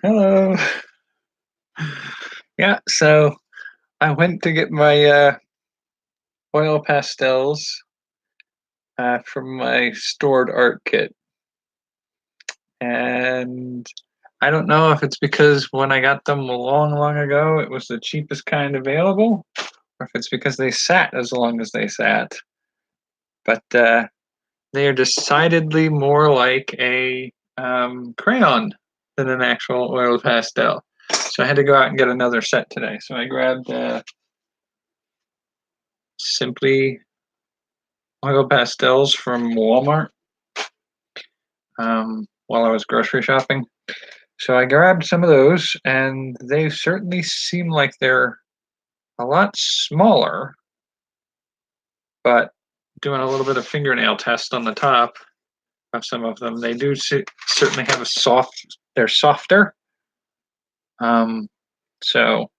Hello. Yeah, so I went to get my oil pastels from my stored art kit. And I don't know if it's because when I got them long, long ago, it was the cheapest kind available, or if it's because they sat as long as they sat. But they are decidedly more like a crayon than an actual oil pastel. So I had to go out and get another set today. So I grabbed simply oil pastels from Walmart while I was grocery shopping. So I grabbed some of those, and they certainly seem like they're a lot smaller, but doing a little bit of fingernail test on the top of some of them, they do certainly have a they're softer. Um, so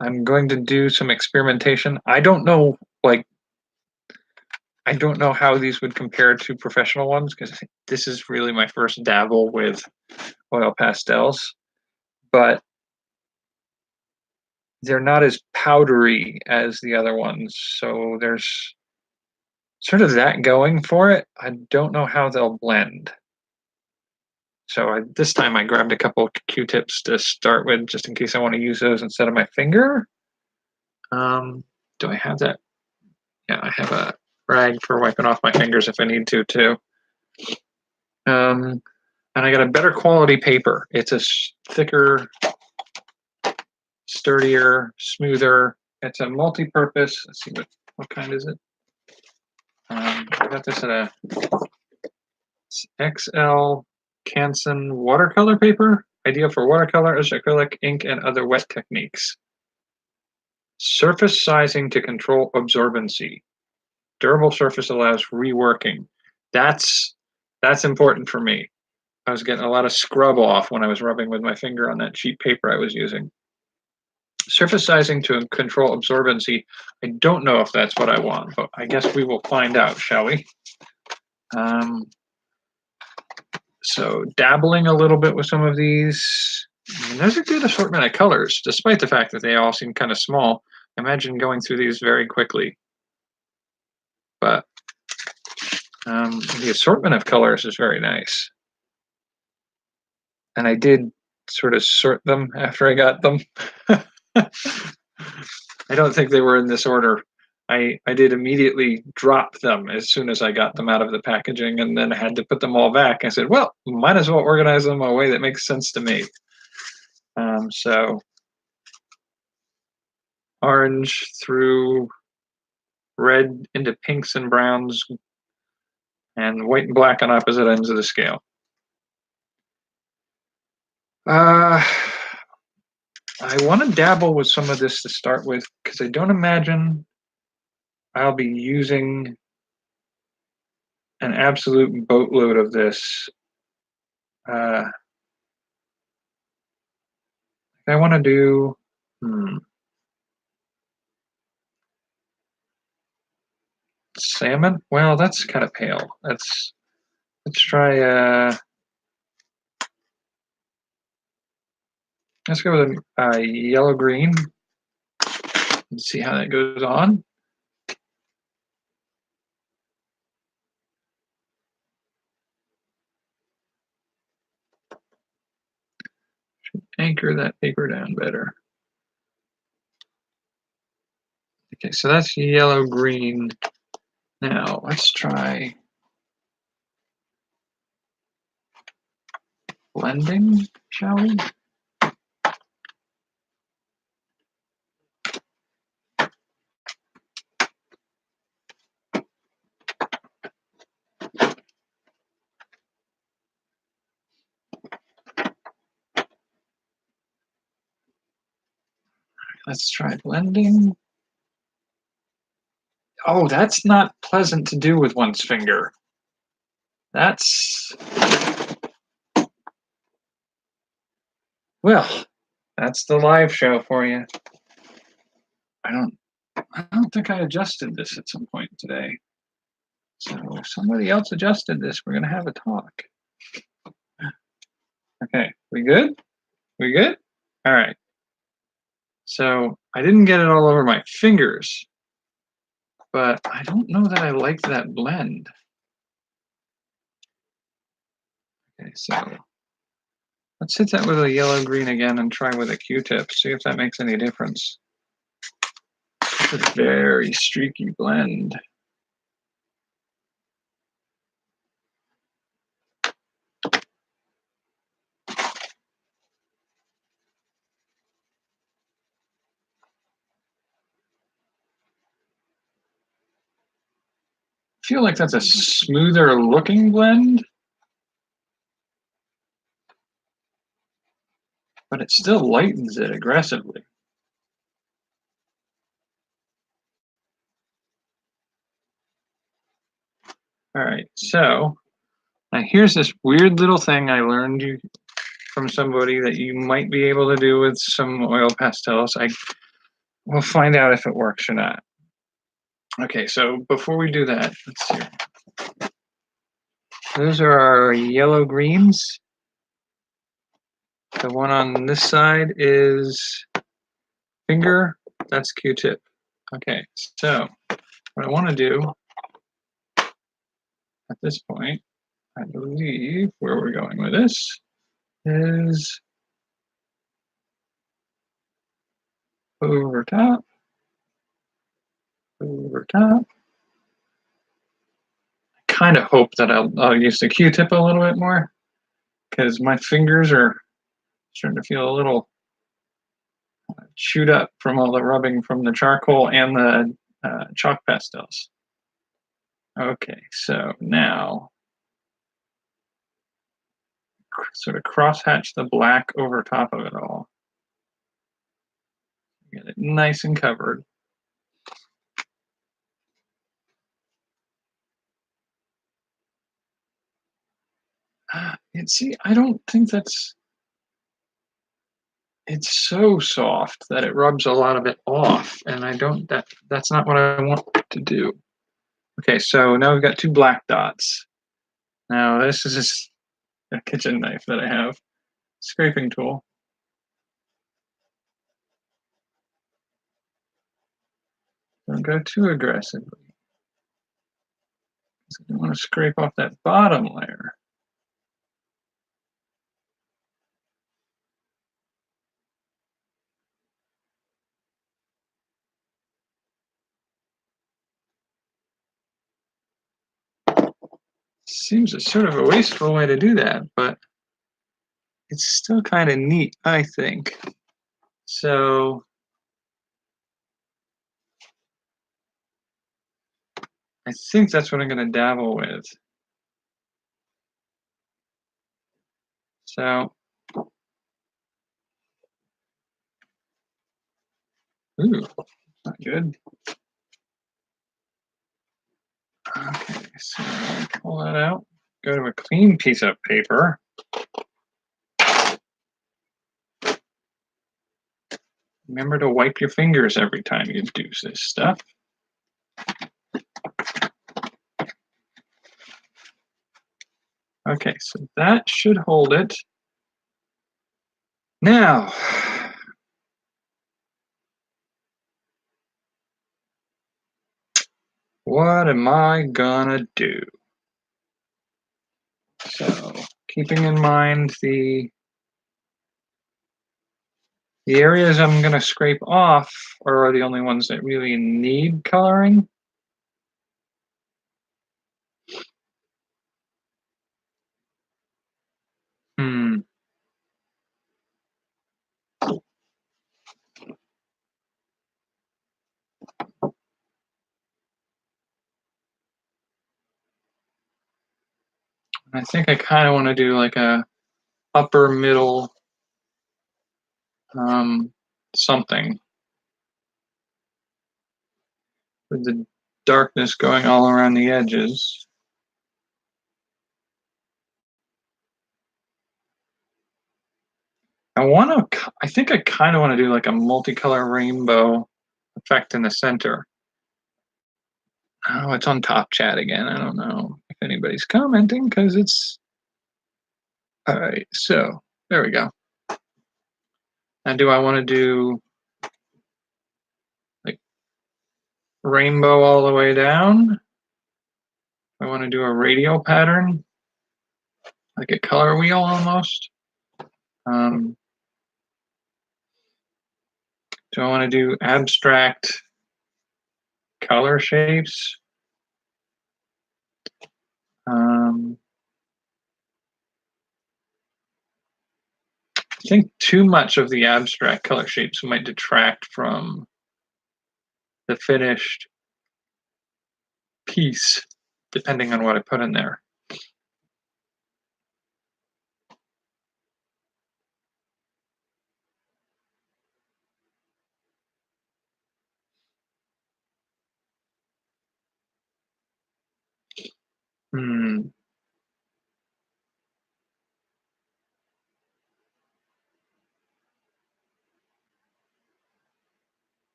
I'm going to do some experimentation. I don't know how these would compare to professional ones because this is really my first dabble with oil pastels, but they're not as powdery as the other ones. So there's sort of that going for it. I don't know how they'll blend. So this time I grabbed a couple Q-tips to start with, just in case I want to use those instead of my finger. Do I have that? Yeah, I have a rag for wiping off my fingers if I need to too. And I got a better quality paper. It's a thicker, sturdier, smoother. It's a multi-purpose. Let's see what kind is it. I got this at a XL Canson watercolor paper, ideal for watercolors, acrylic, ink, and other wet techniques. Surface sizing to control absorbency. Durable surface allows reworking. That's important for me. I was getting a lot of scrub off when I was rubbing with my finger on that cheap paper I was using. Surface sizing to control absorbency. I don't know if that's what I want, but I guess we will find out, shall we? So dabbling a little bit with some of these. And there's a good assortment of colors, despite the fact that they all seem kind of small. Imagine going through these very quickly. But the assortment of colors is very nice. And I did sort of sort them after I got them. I don't think they were in this order. I did immediately drop them as soon as I got them out of the packaging, and then I had to put them all back. I said, well, might as well organize them a way that makes sense to me. So orange through red into pinks and browns, and white and black on opposite ends of the scale. I want to dabble with some of this to start with because I don't imagine I'll be using an absolute boatload of this. I want to do salmon. Well, that's kind of pale. Let's try. Let's go with a yellow green and see how that goes on. Anchor that paper down better. Okay, so that's yellow green. Now let's try blending, shall we? Let's try blending. Oh, that's not pleasant to do with one's finger. Well, that's the live show for you. I don't think I adjusted this at some point today. So if somebody else adjusted this, we're gonna have a talk. Okay, we good? We good? All right. So I didn't get it all over my fingers, but I don't know that I like that blend. Okay, so let's hit that with a yellow green again and try with a Q-tip, see if that makes any difference. It's a very streaky blend. I feel like that's a smoother looking blend, but it still lightens it aggressively. All right, so now here's this weird little thing I learned from somebody that you might be able to do with some oil pastels. I will find out if it works or not. Okay, so before we do that, let's see. Those are our yellow greens. The one on this side is finger, that's Q-tip. Okay, so what I want to do at this point, I believe where we're going with this is over top, over top. I kind of hope that I'll use the Q-tip a little bit more because my fingers are starting to feel a little chewed up from all the rubbing from the charcoal and the chalk pastels. Okay, so now sort of crosshatch the black over top of it all. Get it nice and covered. And see, I don't think it's so soft that it rubs a lot of it off, and I don't that's not what I want to do. Okay, so now we've got two black dots. Now this is just a kitchen knife that I have, scraping tool. Don't go too aggressively. You want to scrape off that bottom layer. Seems a sort of a wasteful way to do that, but it's still kind of neat, I think. So I think that's what I'm going to dabble with. So, ooh, not good. Okay, so pull that out. Go to a clean piece of paper. Remember to wipe your fingers every time you do this stuff. Okay, so that should hold it. Now, what am I gonna do? So, keeping in mind the areas I'm gonna scrape off are the only ones that really need coloring. Hmm. I think I kind of want to do like a upper middle something with the darkness going all around the edges. I think I kind of want to do like a multicolor rainbow effect in the center. Oh, it's on top chat again. I don't know if anybody's commenting because it's all right. So There we go. Now, do I want to do like rainbow all the way down? I want to do a radial pattern, like a color wheel almost. Do I want to do abstract color shapes? I think too much of the abstract color shapes might detract from the finished piece, depending on what I put in there.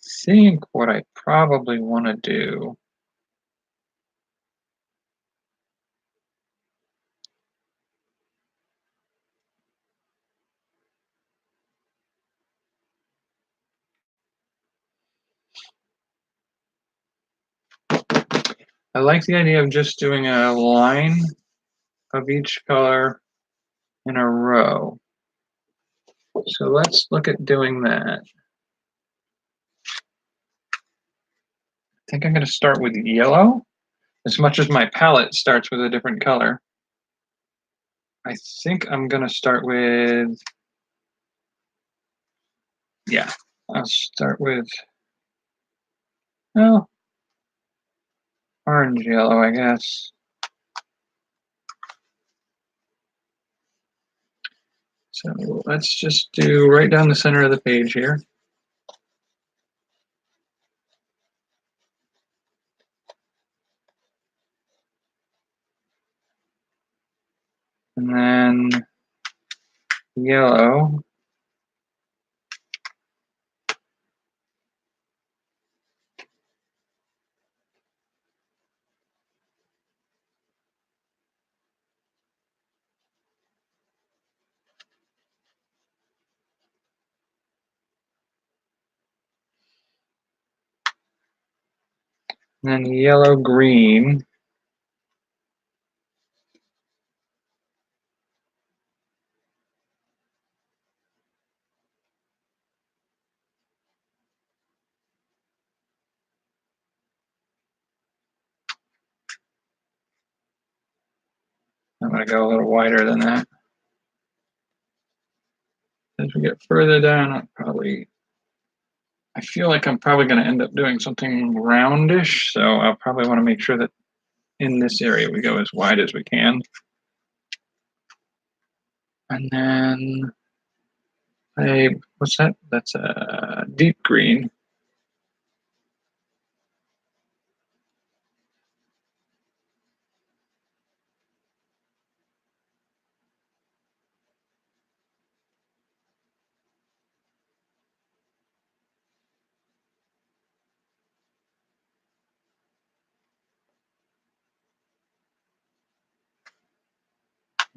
I think what I probably want to do I like the idea of just doing a line of each color in a row. So let's look at doing that. I think I'm going to start with yellow. As much as my palette starts with a different color, I think I'm going to start with, yeah, I'll start with, well, orange yellow, I guess. So let's just do right down the center of the page here. And then yellow. And then yellow green. I'm going to go a little wider than that. As we get further down, I feel like I'm probably going to end up doing something roundish, so I'll probably want to make sure that in this area we go as wide as we can. And then, what's that? That's a deep green.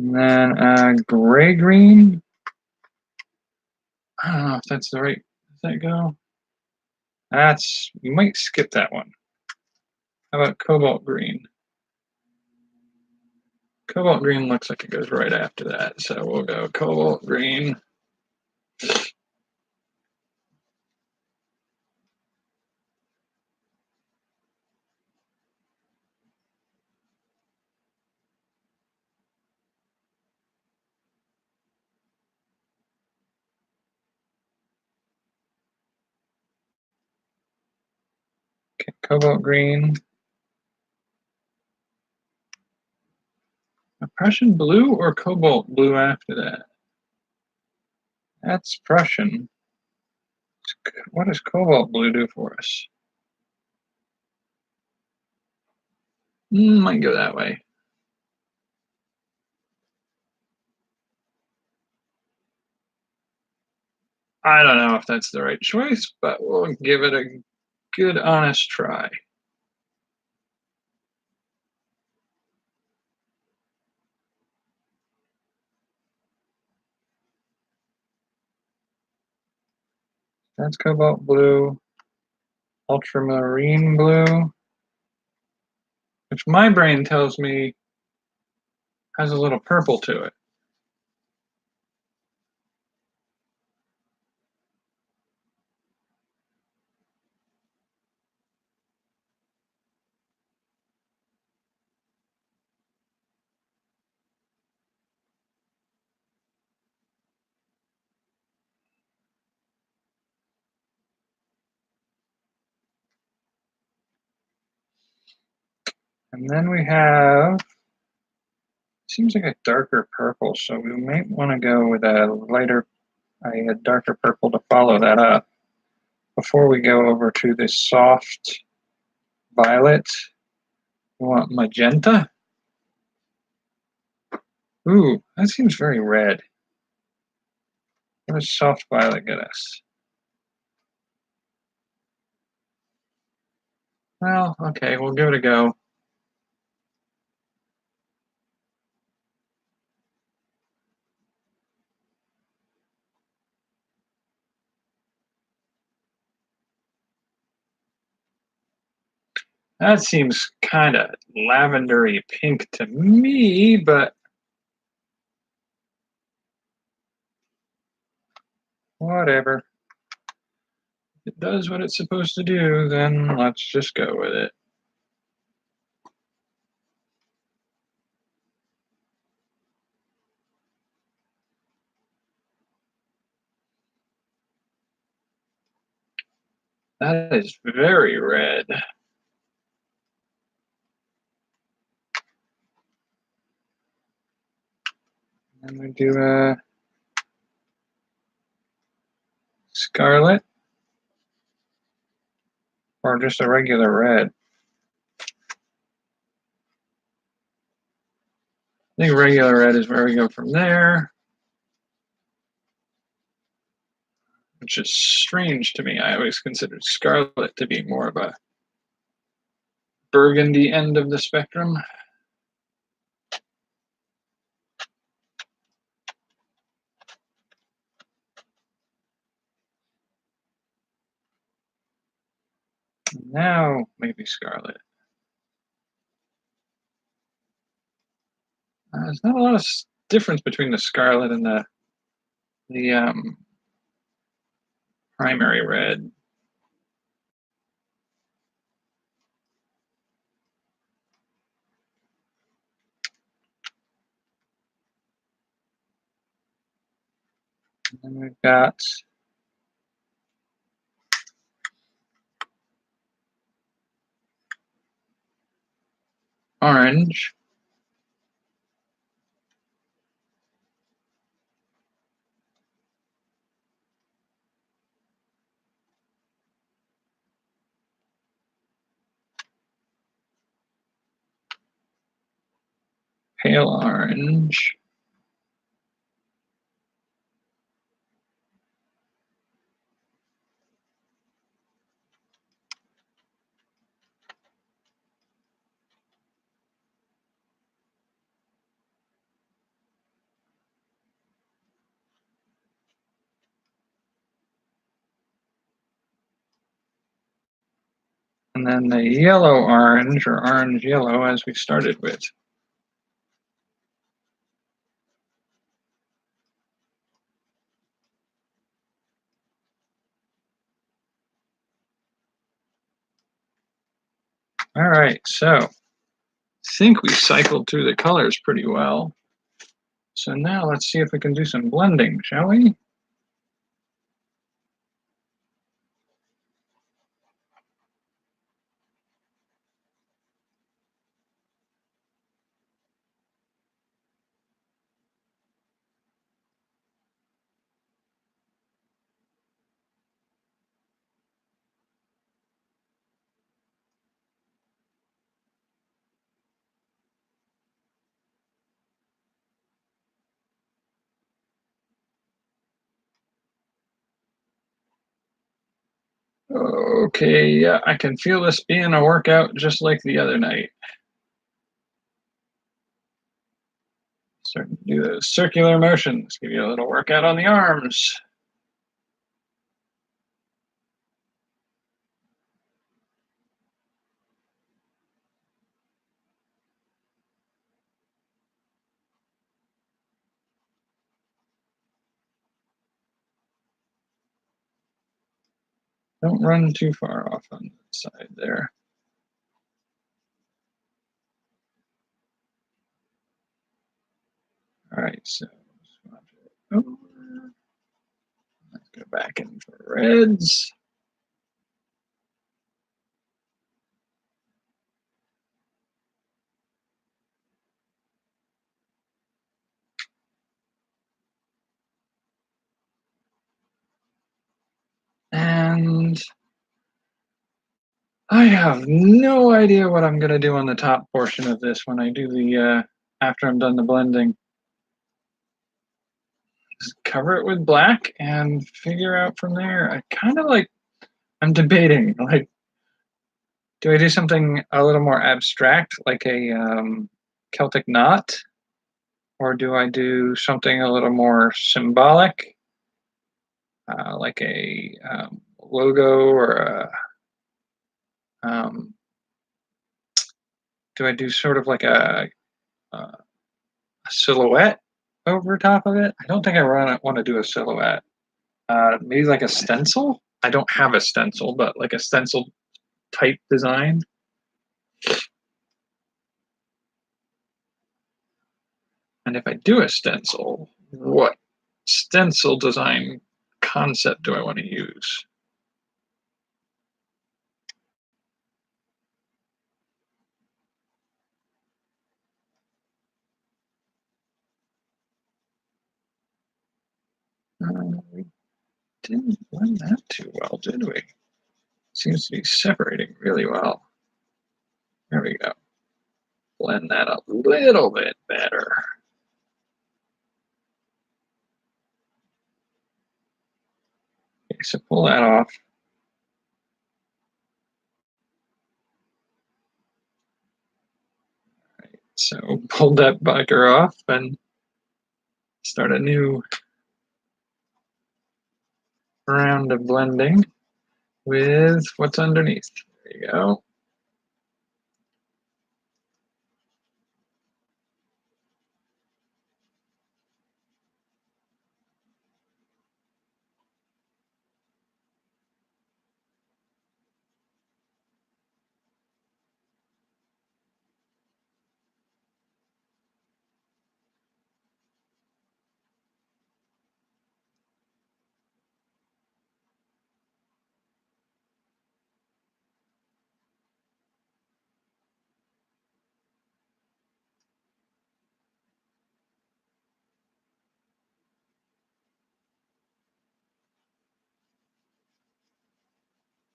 And then gray green. I don't know if that's the right, does that go? You might skip that one. How about cobalt green? Cobalt green looks like it goes right after that, so we'll go cobalt green. Okay, cobalt green. Prussian blue or cobalt blue after that? That's Prussian. What does cobalt blue do for us? Might go that way. I don't know if that's the right choice, but we'll give it a good, honest try. That's cobalt blue, ultramarine blue, which my brain tells me has a little purple to it. And then we have, seems like a darker purple, so we might want to go with a darker purple to follow that up. Before we go over to this soft violet, we want magenta. Ooh, that seems very red. What does soft violet get us? Well, okay, we'll give it a go. That seems kind of lavendery pink to me, but whatever. If it does what it's supposed to do, then let's just go with it. That is very red. And we do a scarlet or just a regular red. I think regular red is where we go from there, which is strange to me. I always considered scarlet to be more of a burgundy end of the spectrum. Now maybe scarlet. There's not a lot of difference between the scarlet and the primary red. And then we've got orange. Pale orange. And then the yellow orange or orange yellow as we started with. All right, so I think we cycled through the colors pretty well. So now let's see if we can do some blending, shall we? Okay, yeah, I can feel this being a workout just like the other night. Start to do those circular motions, give you a little workout on the arms. Don't run too far off on the side there. All right, so let's go back in for reds. And I have no idea what I'm going to do on the top portion of this when I do the, after I'm done the blending. Just cover it with black and figure out from there. I kind of like, I'm debating, like, do I do something a little more abstract, like a Celtic knot? Or do I do something a little more symbolic, like a logo or um, do I do sort of like a silhouette over top of it? I don't think I want to do a silhouette. Maybe like a stencil? I don't have a stencil, but like a stencil type design. And if I do a stencil, what stencil design concept do I want to use? We didn't blend that too well, did we? Seems to be separating really well. There we go. Blend that a little bit better. Okay, so pull that off. All right, so pull that bugger off and start a new round of blending with what's underneath. There you go.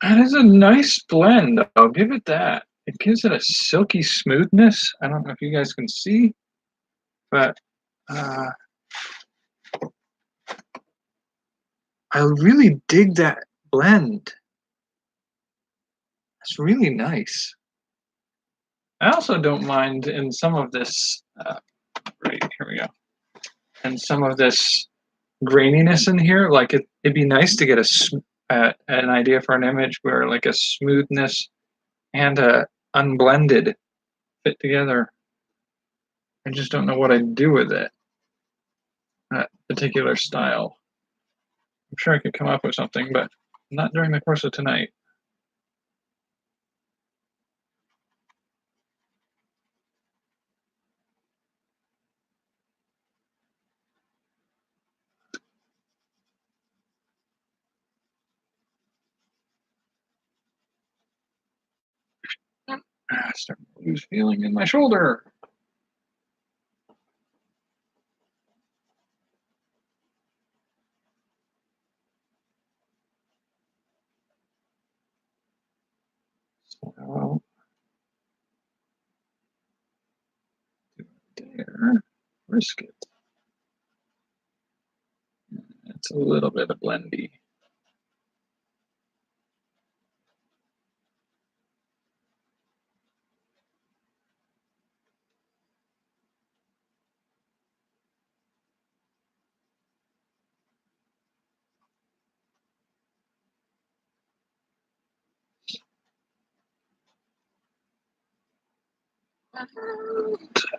That is a nice blend. I'll give it that. It gives it a silky smoothness. I don't know if you guys can see, but I really dig that blend. It's really nice. I also don't mind in some of this, right, here we go. And some of this graininess in here, like it'd be nice to get an idea for an image where like a smoothness and a unblended fit together. I just don't know what I'd do with it, that particular style. I'm sure I could come up with something, but not during the course of tonight. Starting to lose feeling in my shoulder. So there, brisket. It's a little bit of blendy.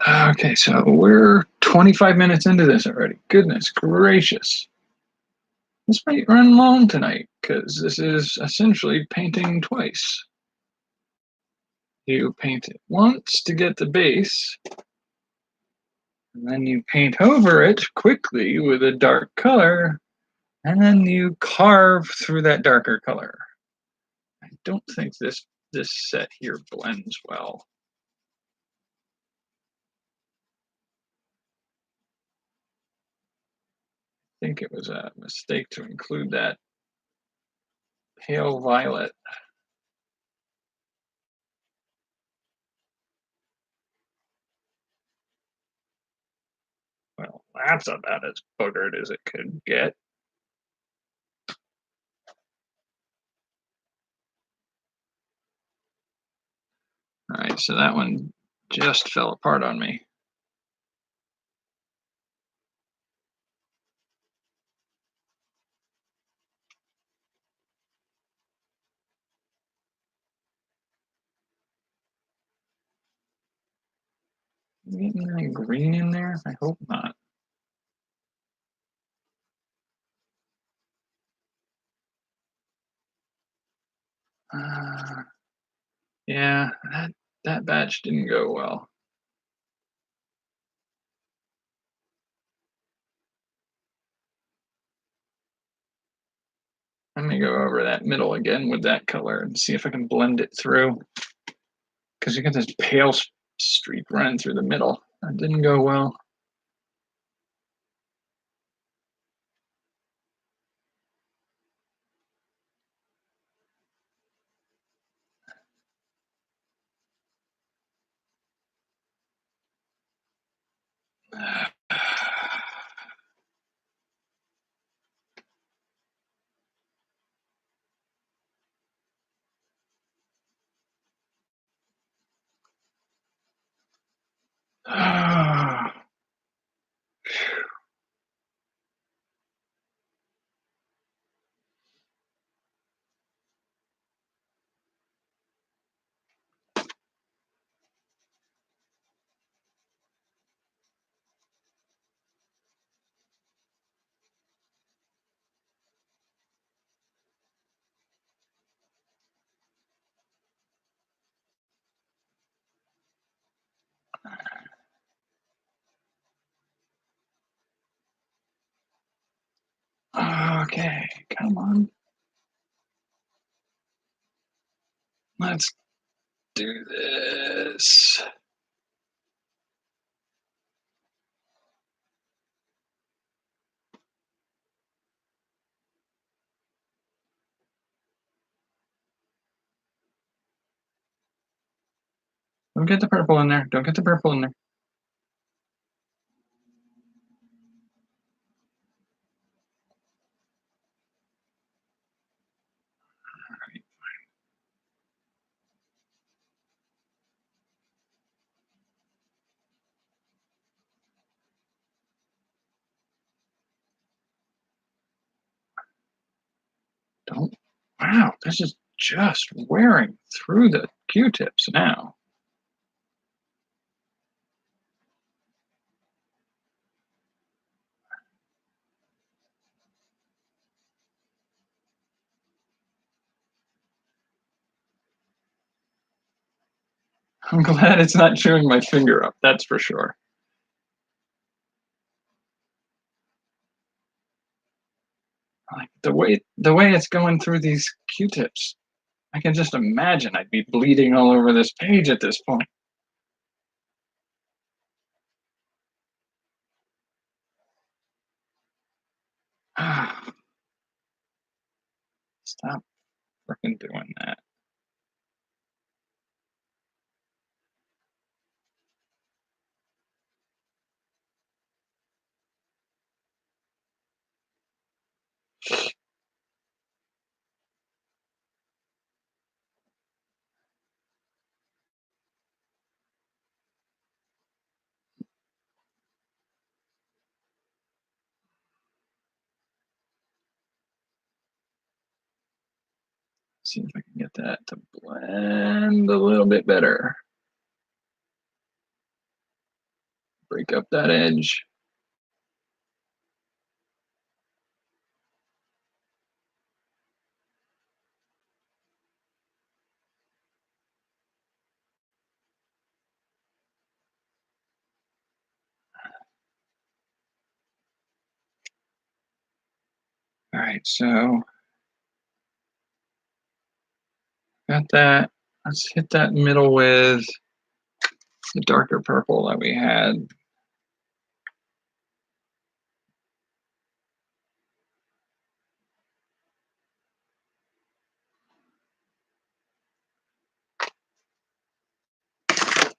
Okay, so we're 25 minutes into this already. Goodness gracious. This might run long tonight because this is essentially painting twice. You paint it once to get the base, and then you paint over it quickly with a dark color, and then you carve through that darker color. I don't think this set here blends well. I think it was a mistake to include that pale violet. Well, that's about as boogered as it could get. All right, so that one just fell apart on me. Getting any green in there? I hope not. Uh, yeah, that batch didn't go well. Let me go over that middle again with that color and see if I can blend it through. Because you got this pale streak running through the middle. That didn't go well. Okay, come on. Let's do this. Don't get the purple in there. Don't get the purple in there. Don't. Wow, this is just wearing through the Q-tips now. I'm glad it's not chewing my finger up, that's for sure. Like the way it's going through these Q-tips, I can just imagine I'd be bleeding all over this page at this point. Stop freaking doing that. See if I can get that to blend a little bit better. Break up that edge. right, so got that. Let's hit that middle with the darker purple that we had.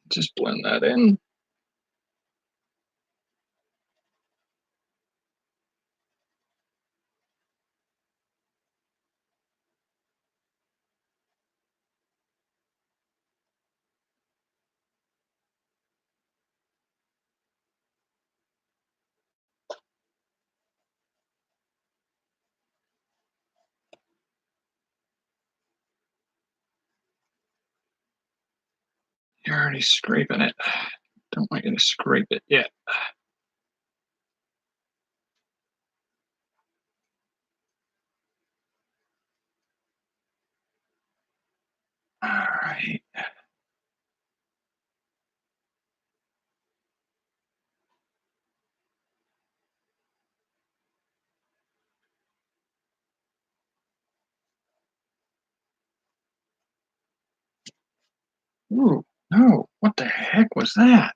Just blend that in. You're already scraping it. Don't want you to scrape it yet. All right. Ooh, no, what the heck was that?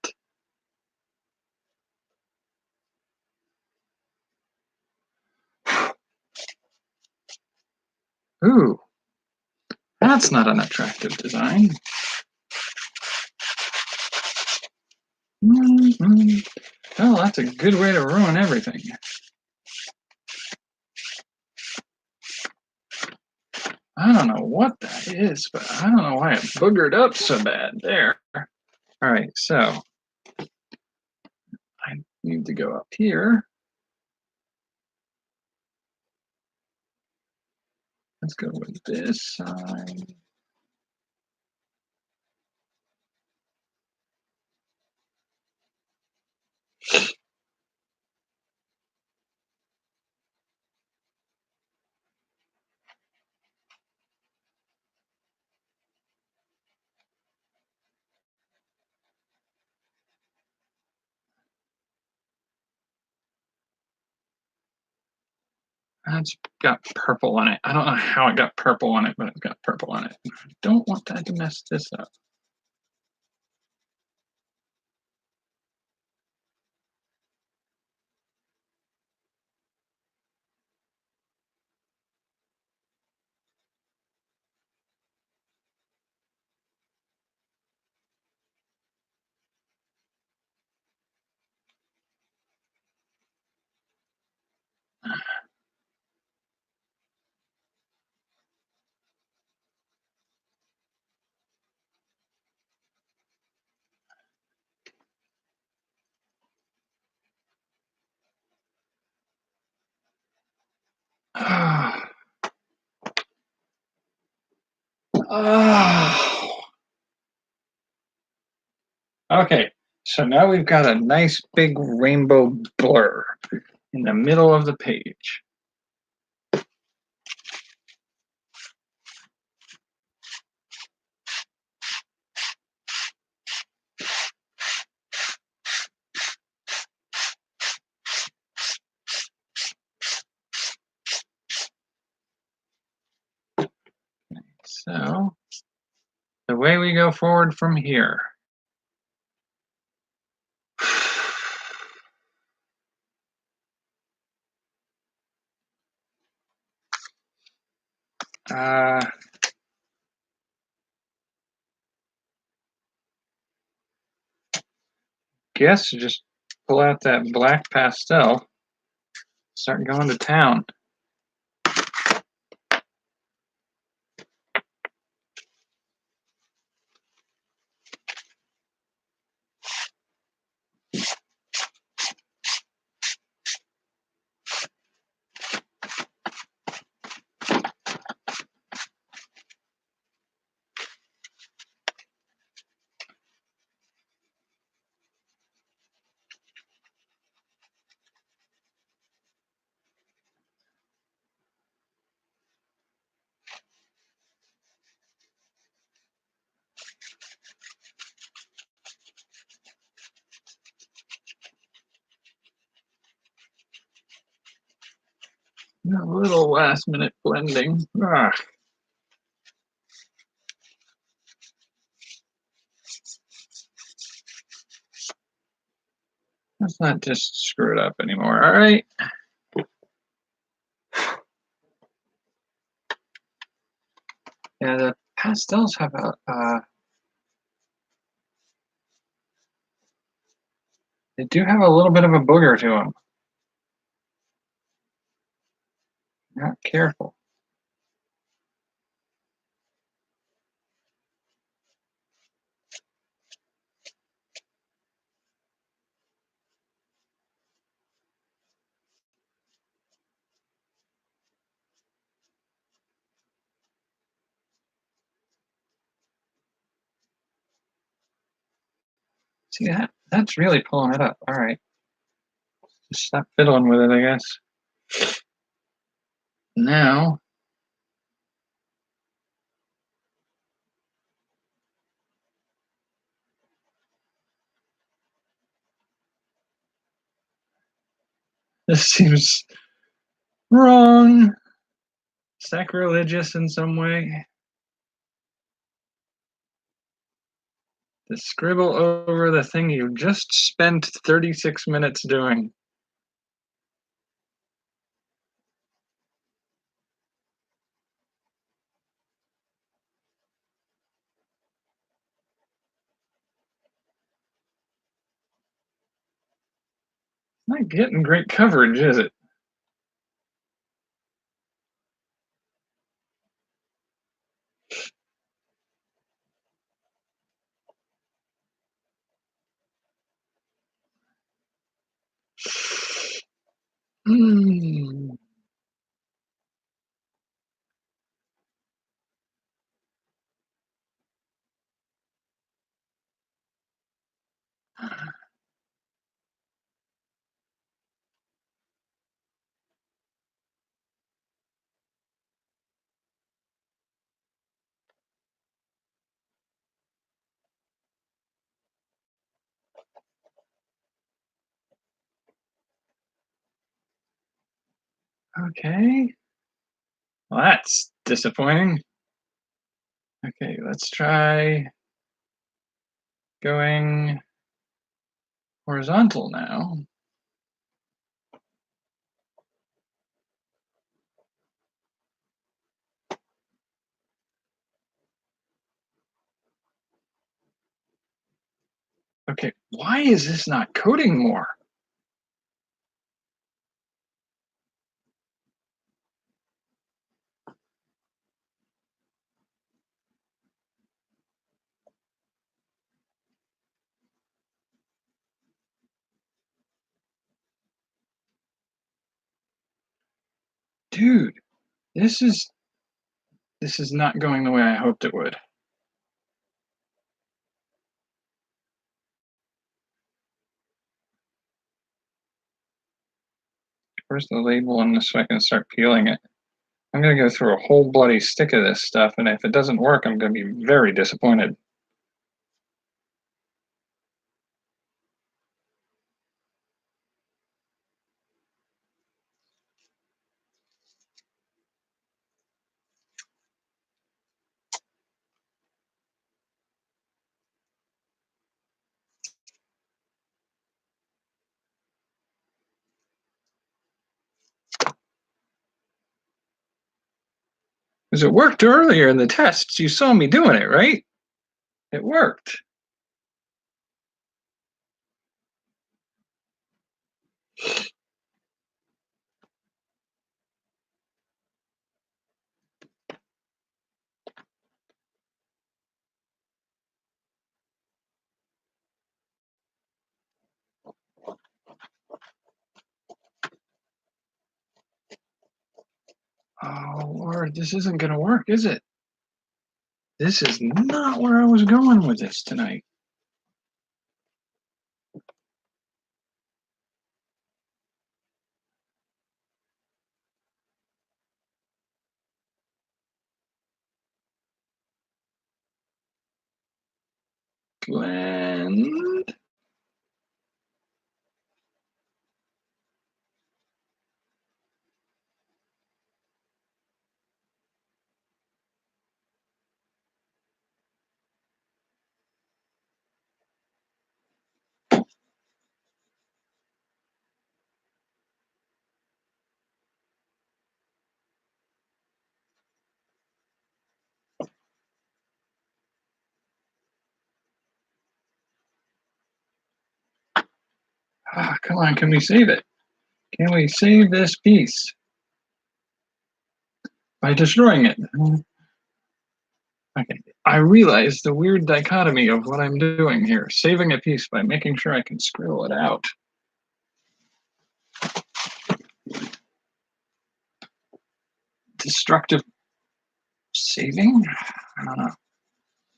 Ooh, that's not an attractive design. Mm-hmm. Well, that's a good way to ruin everything. I don't know what that is, but I don't know why it boogered up so bad there. All right, so I need to go up here. Let's go with this side. That's got purple on it. I don't know how it got purple on it, but it's got purple on it. I don't want that to mess this up. Okay, so now we've got a nice big rainbow blur in the middle of the page. So the way we go forward from here. Guess just pull out that black pastel, start going to town. A little last minute blending. Ah, let's not just screw it up anymore. All right. Yeah, the pastels have they do have a little bit of a booger to them. Not careful. See that? That's really pulling it up. All right. Just stop fiddling with it, I guess. Now, this seems wrong, sacrilegious in some way. To scribble over the thing you just spent 36 minutes doing. Not getting great coverage, is it? Mm. Okay. Well, that's disappointing. Okay, let's try going horizontal now. Okay, why is this not coating more? Dude, this is not going the way I hoped it would. Where's the label on this so I can start peeling it? I'm gonna go through a whole bloody stick of this stuff, and if it doesn't work, I'm gonna be very disappointed. Because it worked earlier in the tests. You saw me doing it, right? It worked. Oh, Lord, this isn't going to work, is it? This is not where I was going with this tonight. Blend. Ah, come on, can we save it? Can we save this piece by destroying it? Okay, I realize the weird dichotomy of what I'm doing here, saving a piece by making sure I can scribble it out. Destructive saving? I don't know.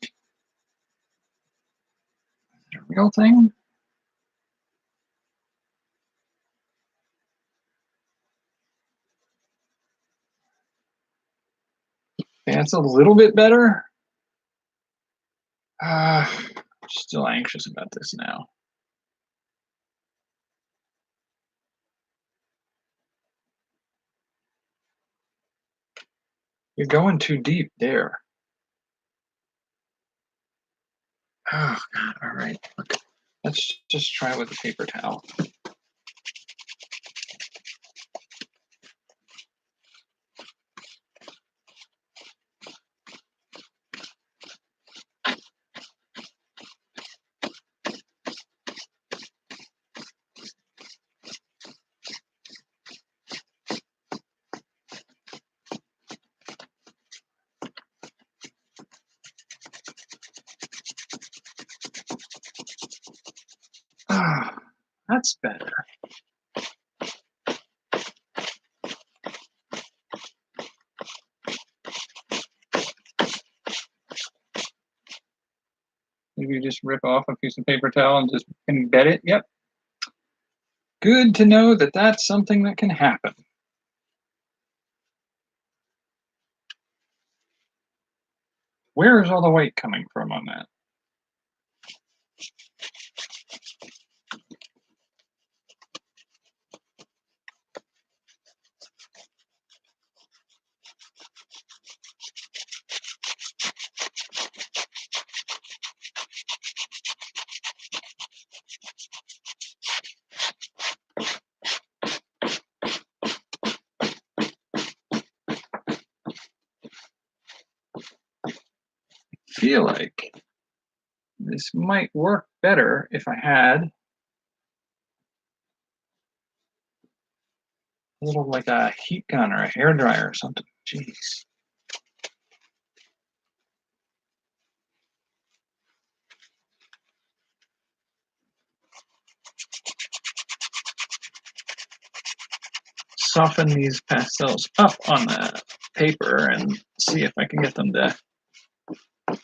Is it a real thing? That's a little bit better. Still anxious about this now. You're going too deep there. Oh, God. All right. Okay. Let's just try with a paper towel. Ah, that's better. Maybe you just rip off a piece of paper towel and just embed it. Yep. Good to know that that's something that can happen. Where is all the weight coming from on that? I feel like this might work better if I had a little like a heat gun or a hair dryer or something. Jeez. Soften these pastels up on the paper and see if I can get them to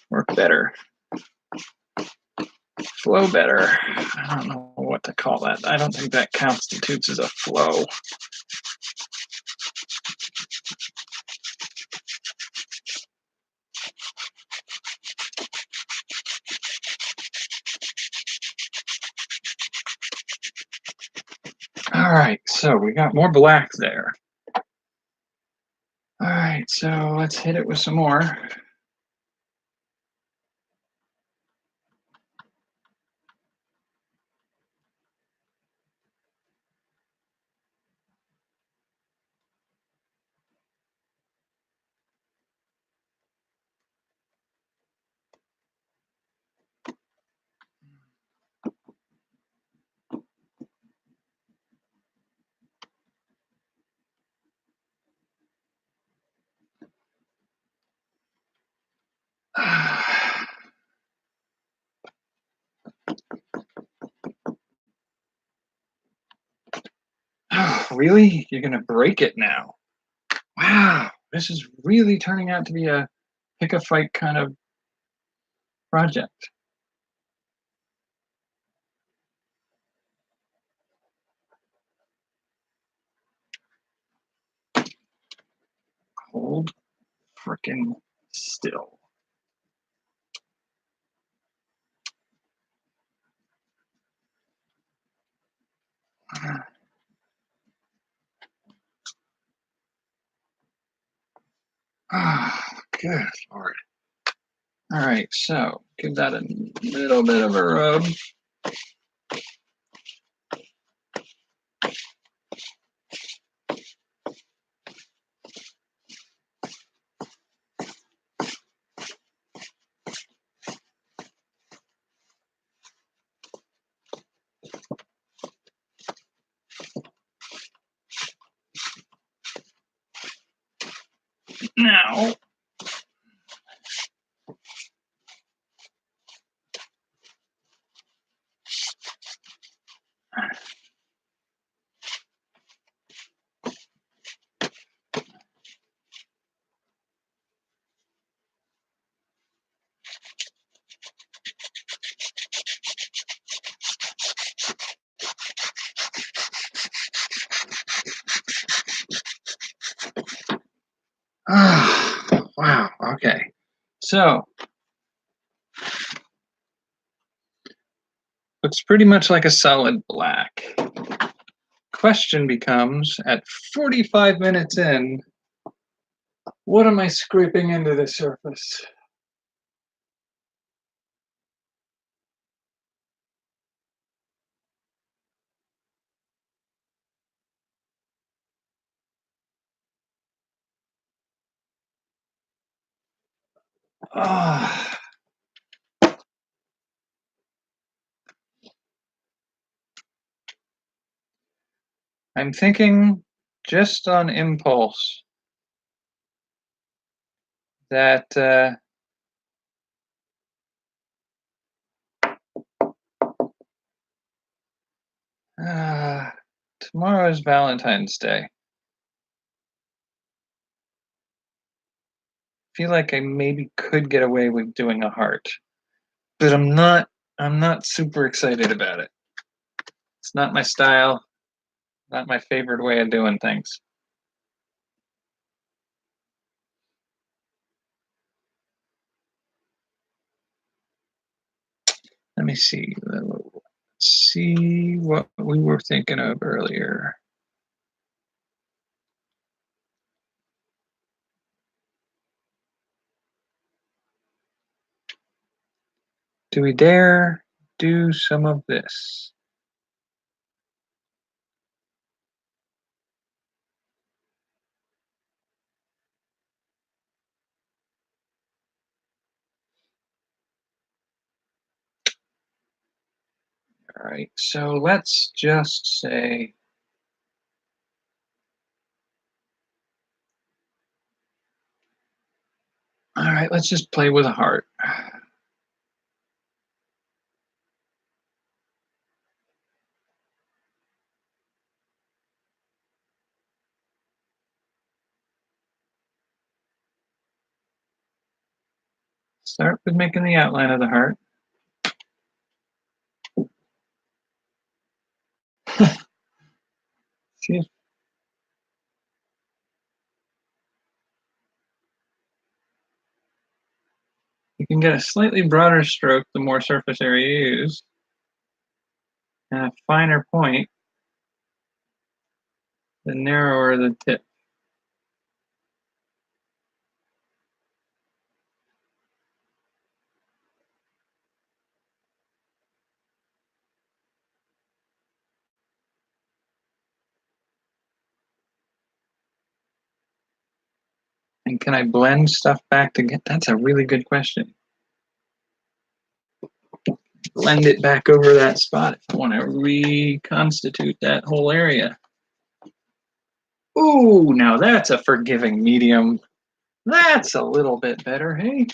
work better, flow better. I don't know what to call that. I don't think that constitutes as a flow. All right, so we got more black there. All right, so let's hit it with some more. Oh, really? You're gonna break it now? Wow, this is really turning out to be a pick a fight kind of project. Hold frickin' still. Ah, good Lord. All right, so give that a little bit of a rub. Now, wow, okay. So, looks pretty much like a solid black. Question becomes, at 45 minutes in, what am I scraping into the surface? Ah, I'm thinking just on impulse that tomorrow is Valentine's Day. I feel like I maybe could get away with doing a heart, but I'm not super excited about it. It's not my style, not my favorite way of doing things. Let me see. Let's see what we were thinking of earlier. Do we dare do some of this? All right, so let's just say, all right, let's just play with a heart. Start with making the outline of the heart. See if you can get a slightly broader stroke the more surface area you use, and a finer point the narrower the tip. And can I blend stuff back to get? That's a really good question. Blend it back over that spot if I want to reconstitute that whole area. Ooh, now that's a forgiving medium. That's a little bit better, hey?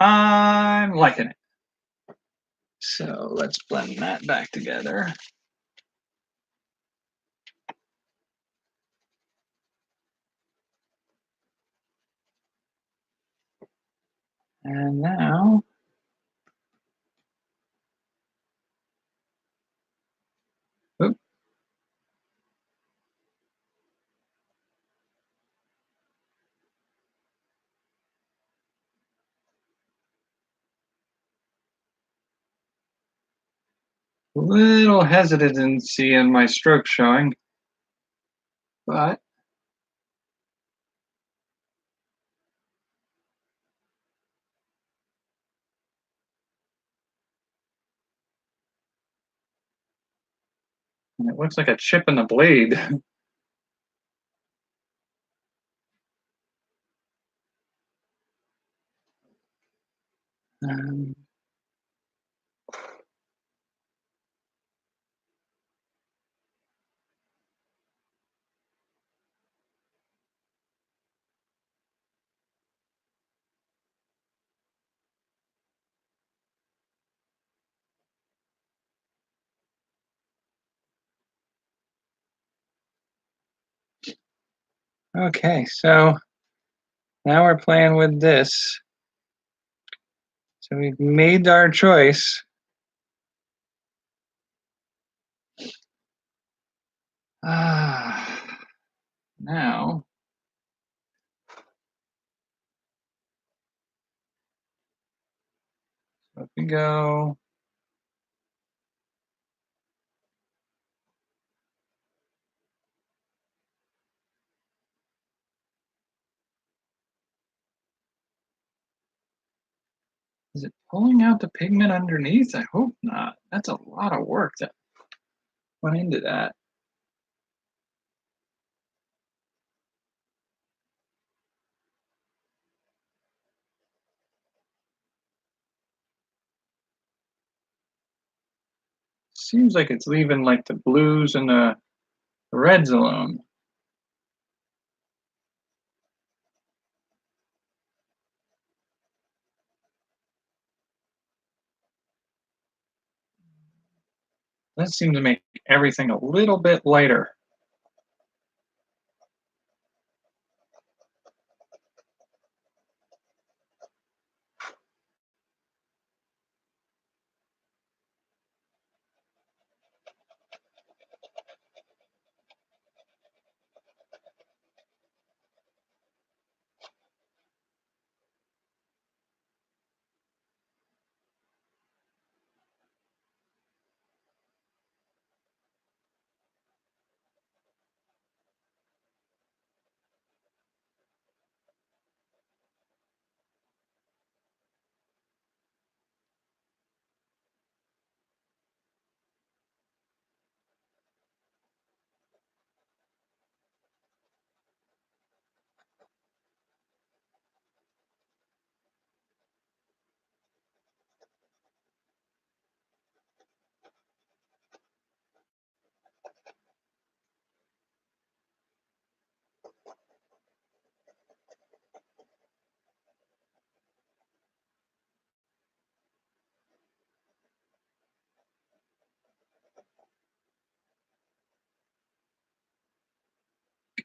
I'm liking it. So let's blend that back together. And now, oops, a little hesitancy in my stroke showing, but And it looks like a chip in the blade. Um, okay, so now we're playing with this. So we've made our choice. Ah, now, so if we go, is it pulling out the pigment underneath? I hope not. That's a lot of work that went into that. Seems like it's leaving like the blues and the reds alone. That seems to make everything a little bit lighter.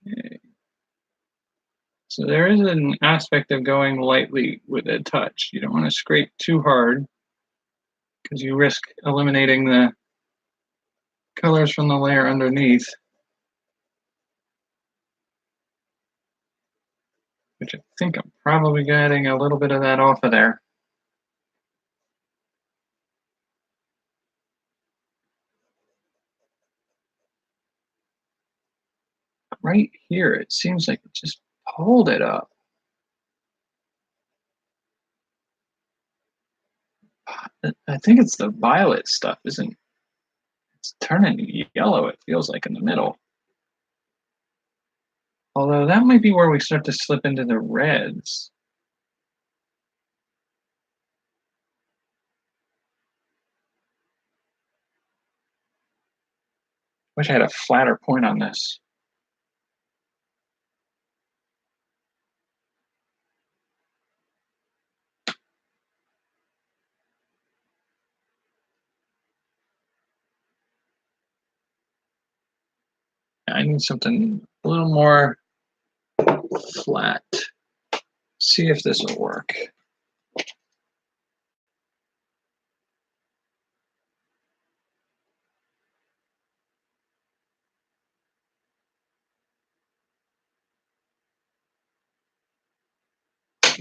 Okay. So there is an aspect of going lightly with a touch. You don't want to scrape too hard because you risk eliminating the colors from the layer underneath, which I think I'm probably getting a little bit of that off of there. Right here, it seems like it just pulled it up. I think it's the violet stuff, isn't it? It's turning yellow, it feels like in the middle. Although that might be where we start to slip into the reds. Wish I had a flatter point on this. I need something a little more flat. See if this will work.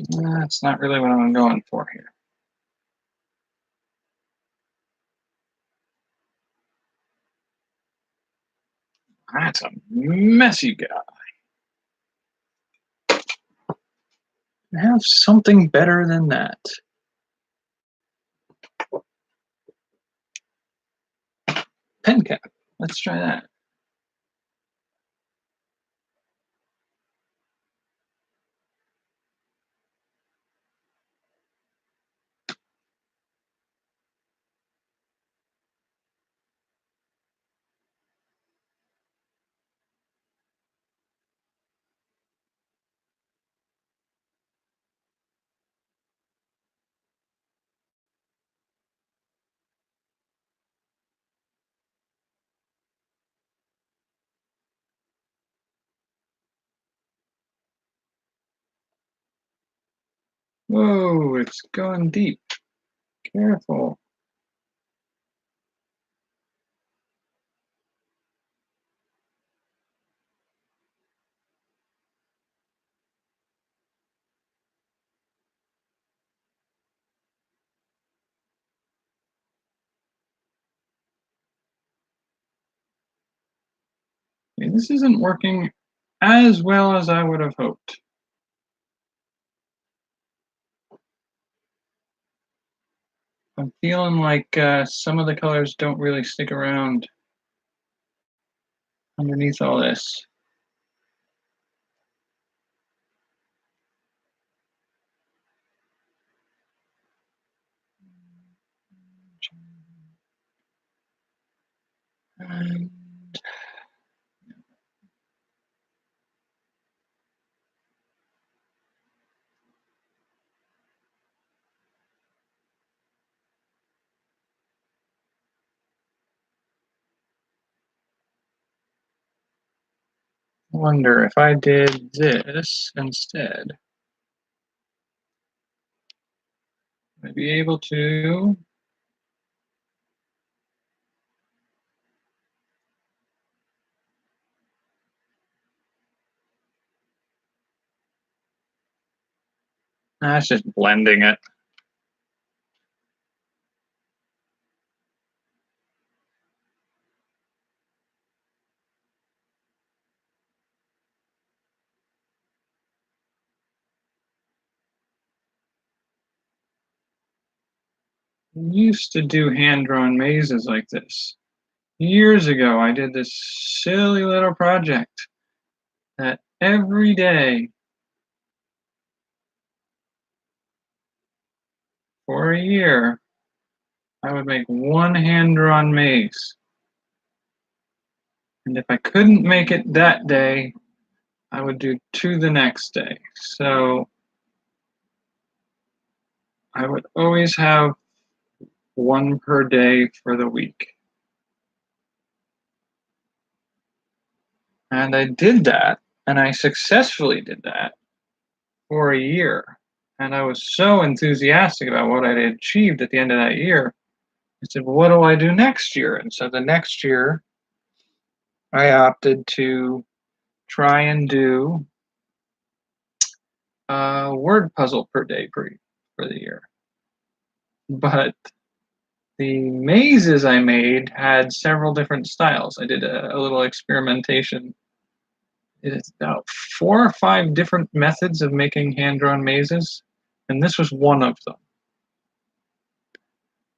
That's not really what I'm going for here. That's a messy guy. Have something better than that. Pen cap. Let's try that. Whoa, it's going deep. Careful. Okay, this isn't working as well as I would have hoped. I'm feeling like some of the colors don't really stick around underneath all this. I wonder if I did this instead, I'd be able to. That's just blending it. I used to do hand-drawn mazes like this. Years ago, I did this silly little project that every day for a year, I would make one hand-drawn maze. And if I couldn't make it that day, I would do two the next day. So I would always have one per day for the week. And I did that, and I successfully did that for a year. And I was so enthusiastic about what I had achieved at the end of that year. I said, well, what do I do next year? And so the next year, I opted to try and do a word puzzle per day for the year. But the mazes I made had several different styles. I did a little experimentation. It's about 4 or 5 different methods of making hand-drawn mazes, and this was one of them.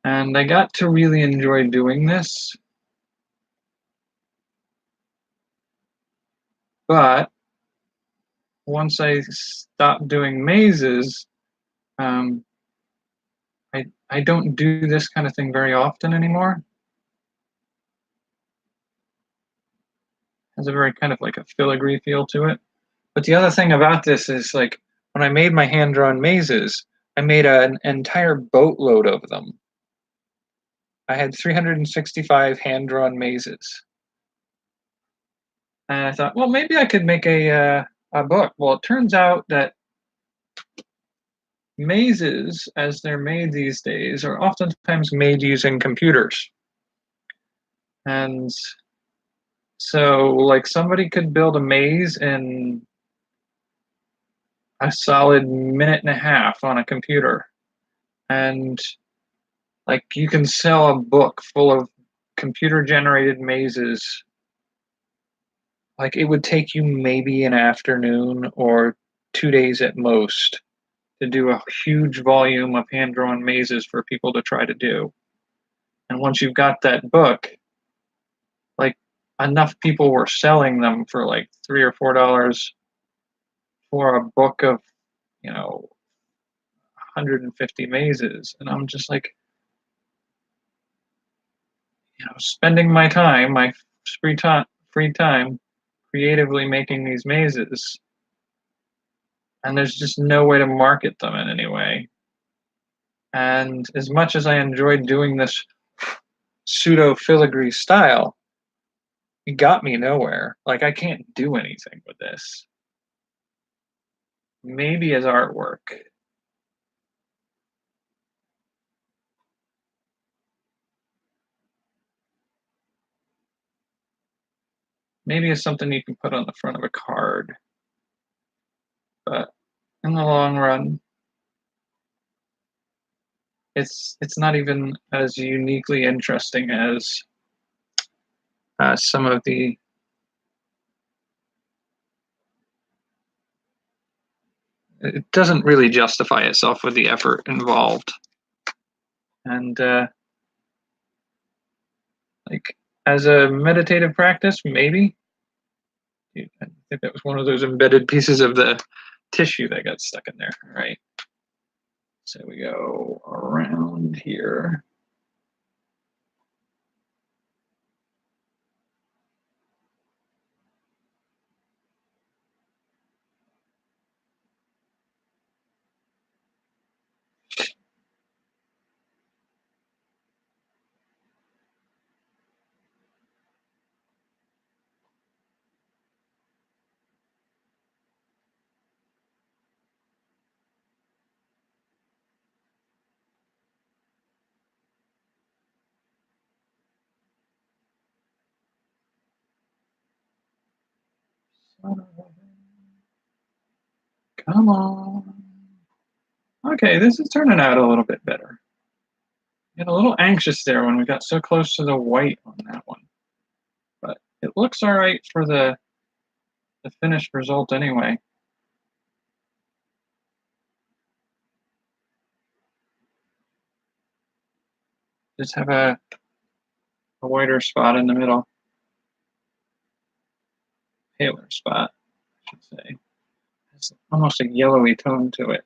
And I got to really enjoy doing this, but once I stopped doing mazes, um, I don't do this kind of thing very often anymore. It has a very kind of like a filigree feel to it. But the other thing about this is like when I made my hand-drawn mazes, I made an entire boatload of them. I had 365 hand-drawn mazes. And I thought, well, maybe I could make a book. Well, it turns out that mazes, as they're made these days, are oftentimes made using computers. And so, like, somebody could build a maze in a solid minute and a half on a computer. And, like, you can sell a book full of computer generated mazes. Like, it would take you maybe an afternoon or 2 days at most to do a huge volume of hand drawn mazes for people to try to do. And once you've got that book, like enough people were selling them for like $3 or $4 for a book of, 150 mazes. And I'm just like, spending my free time creatively making these mazes, and there's just no way to market them in any way. And as much as I enjoyed doing this pseudo filigree style, it got me nowhere. Like, I can't do anything with this. Maybe as artwork. Maybe as something you can put on the front of a card. But in the long run, it's not even as uniquely interesting as some of the. It doesn't really justify itself with the effort involved, and like as a meditative practice, maybe. I think that was one of those embedded pieces of the tissue that got stuck in there. All right. So we go around here. Come on. Okay, this is turning out a little bit better. Get a little anxious there when we got so close to the white on that one. But it looks all right for the finished result anyway. Just have a whiter spot in the middle. Paler spot, I should say. It's almost a yellowy tone to it.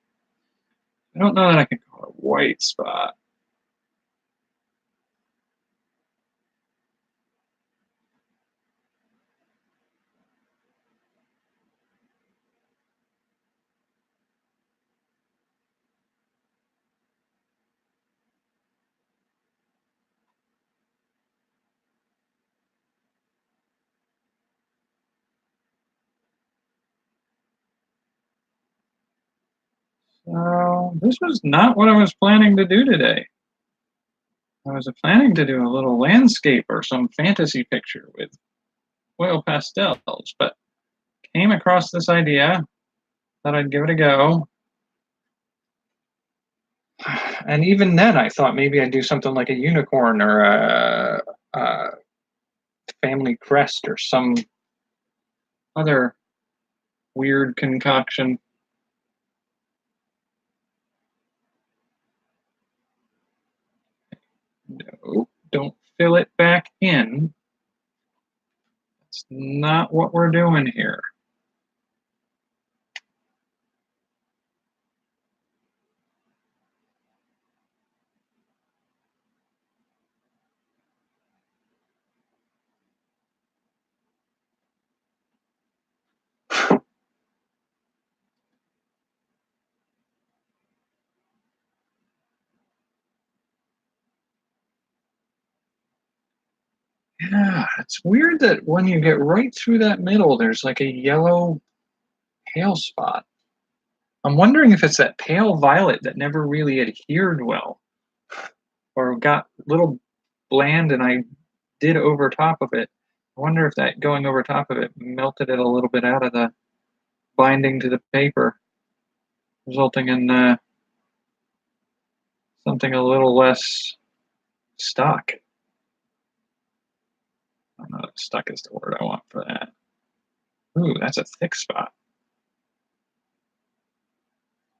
I don't know that I can call it a white spot. So this was not what I was planning to do today. I was planning to do a little landscape or some fantasy picture with oil pastels, but came across this idea, thought I'd give it a go. And even then, I thought maybe I'd do something like a unicorn or a family crest or some other weird concoction. No, don't fill it back in. That's not what we're doing here. Yeah, it's weird that when you get right through that middle, there's like a yellow pale spot. I'm wondering if it's that pale violet that never really adhered well or got a little bland and I did over top of it. I wonder if that going over top of it melted it a little bit out of the binding to the paper, resulting in something a little less stuck. I don't know if stuck is the word I want for that. Ooh, that's a thick spot.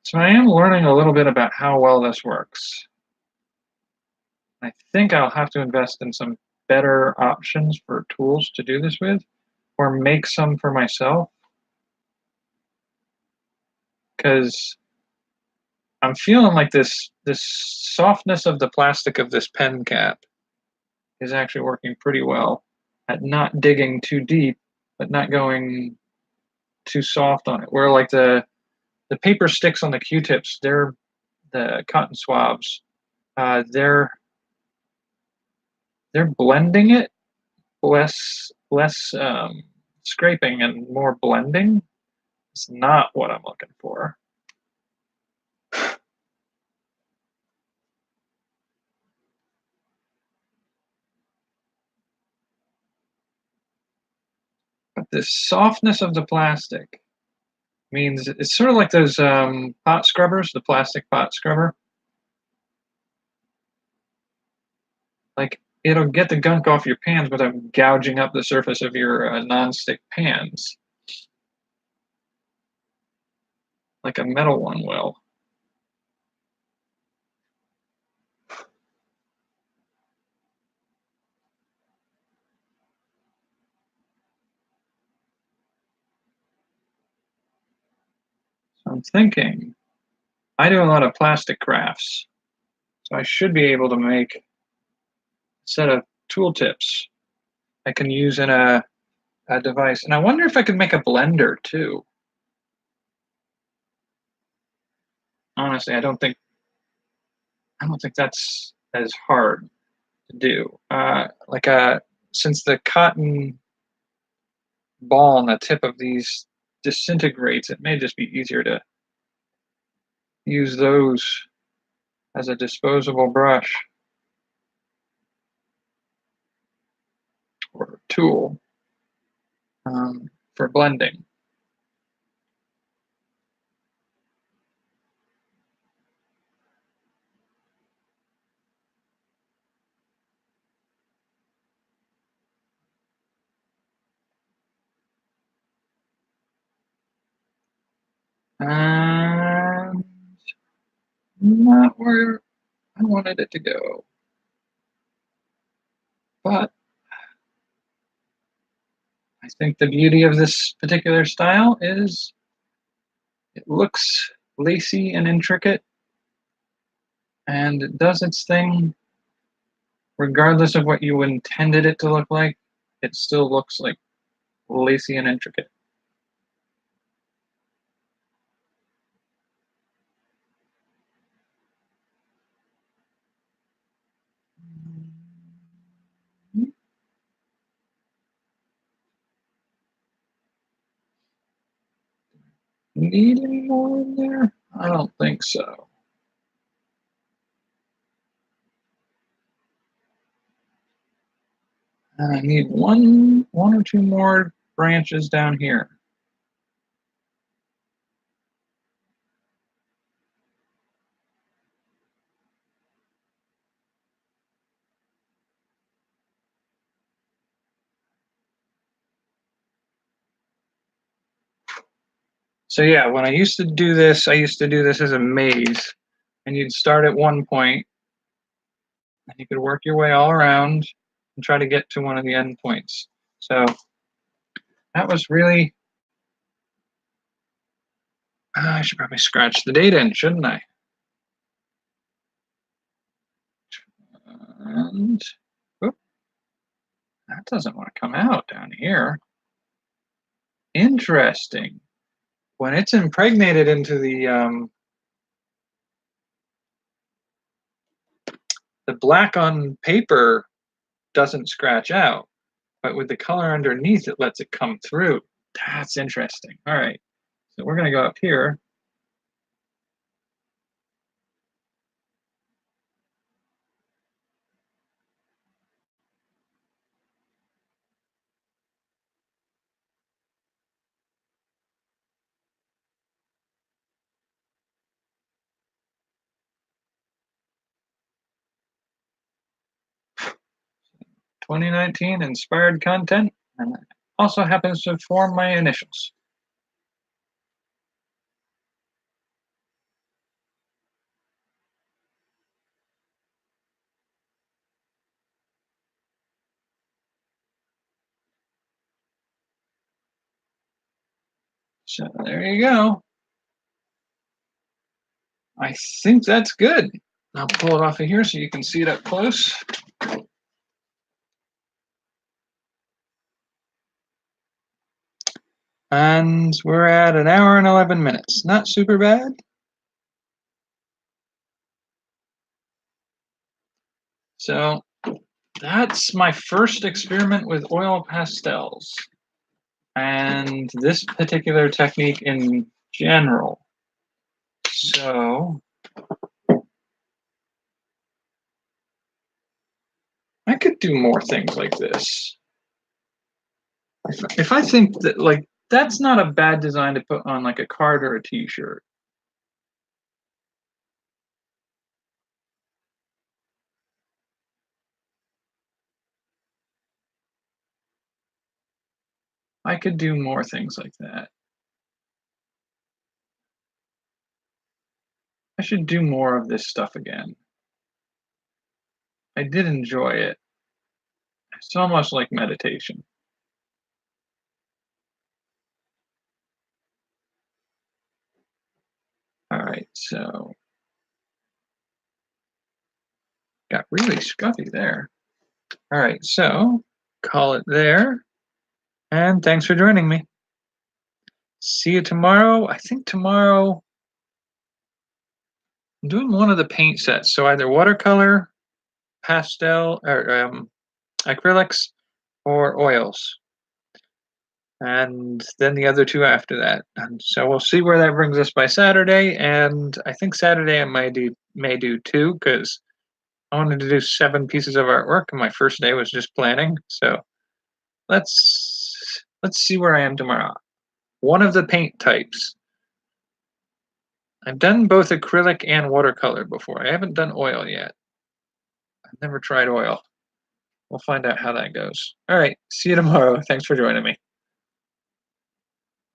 So I am learning a little bit about how well this works. I think I'll have to invest in some better options for tools to do this with, or make some for myself, because I'm feeling like this softness of the plastic of this pen cap is actually working pretty well at not digging too deep, but not going too soft on it. Where like the paper sticks on the Q-tips, they're the cotton swabs, they're blending it, less scraping and more blending. It's not what I'm looking for. But this softness of the plastic means it's sort of like those pot scrubbers, the plastic pot scrubber. Like it'll get the gunk off your pans without gouging up the surface of your non-stick pans, like a metal one will. So I'm thinking, I do a lot of plastic crafts, so I should be able to make a set of tooltips I can use in a device. And I wonder if I could make a blender too. Honestly, I don't think that's as hard to do. Since the cotton ball on the tip of these disintegrates, it may just be easier to use those as a disposable brush or tool for blending. And not where I wanted it to go. But I think the beauty of this particular style is it looks lacy and intricate, and it does its thing regardless of what you intended it to look like. It still looks like lacy and intricate. Need any more in there? I don't think so. And I need one or two more branches down here. So yeah, when I used to do this as a maze, and you'd start at one point, and you could work your way all around and try to get to one of the end points. So that was really, I should probably scratch the data in, shouldn't I? And oop, that doesn't want to come out down here. Interesting. When it's impregnated into the black on paper doesn't scratch out, but with the color underneath, it lets it come through. That's interesting. All right, so we're gonna go up here. "2019 inspired content," and that also happens to form my initials. So there you go. I think that's good. I'll pull it off of here so you can see it up close. And we're at 1 hour and 11 minutes. Not super bad. So that's my first experiment with oil pastels and this particular technique in general. So I could do more things like this. If I think that, like, that's not a bad design to put on like a card or a t-shirt. I could do more things like that. I should do more of this stuff again. I did enjoy it. It's almost like meditation. All right, so got really scuffy there. All right, so call it there. And thanks for joining me. See you tomorrow. I think tomorrow I'm doing one of the paint sets. So either watercolor, pastel, or acrylics, or oils. And then the other two after that. And so we'll see where that brings us by Saturday. And I think Saturday I may do two because I wanted to do 7 pieces of artwork, and my first day was just planning. So let's see where I am tomorrow. One of the paint types. I've done both acrylic and watercolor before. I haven't done oil yet. I've never tried oil. We'll find out how that goes. All right. See you tomorrow. Thanks for joining me.